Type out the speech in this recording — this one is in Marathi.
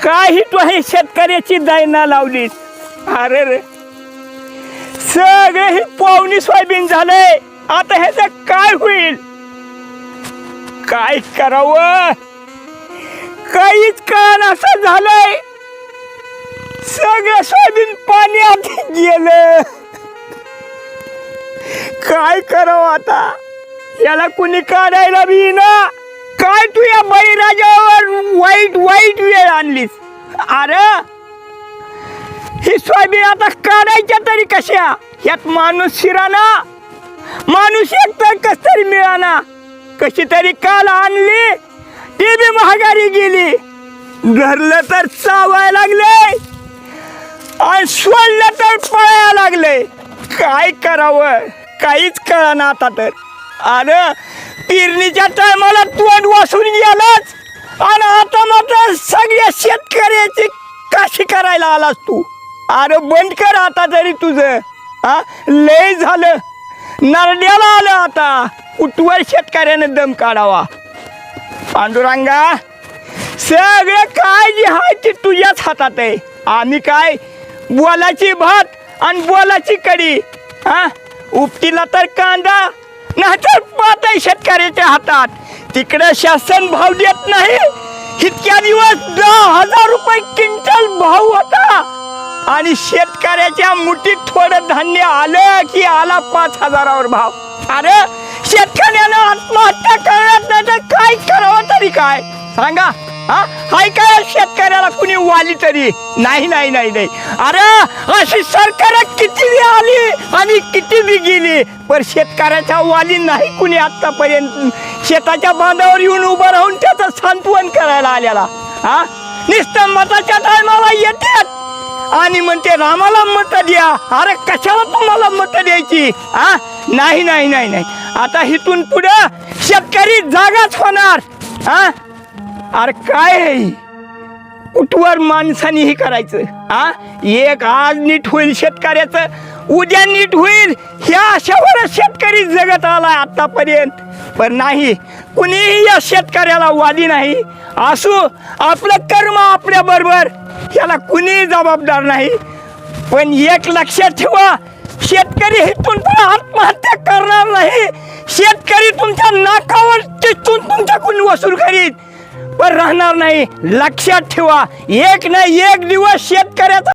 काही तू हे शेतकऱ्याची दायना लावलीस. अरे रे सगळे ही पावणी सोयाबीन झालंय. आता ह्याचं काय होईल? काय करावं काहीच कळण असं झालंय. सगळं सोयाबीन पाण्यात गेलं. काय करावं आता? याला कुणी काढायला बी ना. काय तू या बळीराजावर वाईट वाईट वेळ आणलीस. अरे ही सोयाबीन आता काढायच्या तरी कशा? यात माणूस शिराना, माणूस एक तर कस तरी मिळाना. कशी तरी काल आणली ती बी महागारी गेली. धरलं तर चावायला लागले आणि सोडलं तर पळायला लागले. काय करावं काहीच कळना आता तर. अरे पेरणीच्या टायमाला तोंड वासून गेलाच आणि आता मात्र सगळ्या शेतकऱ्याची काशी करायला आलास तू. अरे बंद कर आता तरी तुझं. लय झालं. नरड्याला आलं आता. कुठवर शेतकऱ्यानं दम काढावा. पांडुरंगा सगळं काय जे आहे ते तुझ्याच हातात आहे. आम्ही काय बोलाची भात आणि बोलाची कडी. उपटीला तर कांदा नाहीतर पात आहे शेतकऱ्याच्या हातात. तिकडे शासन भाव देत नाही. इतक्या दिवस 10,000 रुपये क्विंटल भाव होता आणि शेतकऱ्याच्या मुठीत थोडं धान्य आलं की आला 5,000वर भाव. अरे शेतकऱ्यानं आत्महत्या करत नाही तर काय करावं तरी काय सांगा? हाय काय शेतकऱ्याला कुणी वाली तरी? नाही नाही नाही नाही. अरे अशी सरकार किती बी आली आणि किती बी गेली पण शेतकऱ्याच्या वाली नाही कुणी आतापर्यंत. शेताच्या बांधावर येऊन उभं राहून त्याचं सांत्वन करायला आलेला. नुसतं मताच्या टायमाला येतात आणि म्हणते रामाला मत द्या. अरे कशाला तुम्हाला मत द्यायची? नाही नाही नाही नाही. आता इथून पुढे शेतकरी जागाच होणार. अरे काय कुठवर माणसाने हे करायचं? एक आज नीट होईल शेतकऱ्याचं, उद्या नीट होईल ह्या आशावर शेतकरी जगत आलाय आतापर्यंत. पण नाही कुणीही या शेतकऱ्याला वाली नाही. असू आपलं कर्म आपल्या बरोबर, याला कुणीही जबाबदार नाही. पण एक लक्षात ठेवा, शेतकरी इथून पण आत्महत्या करणार नाही. शेतकरी तुमच्या नाकावर टिचून तुमच्याकडून वसूल करीत पण राहणार नाही. लक्षात ठेवा, एक ना एक दिवस शेतकऱ्याचा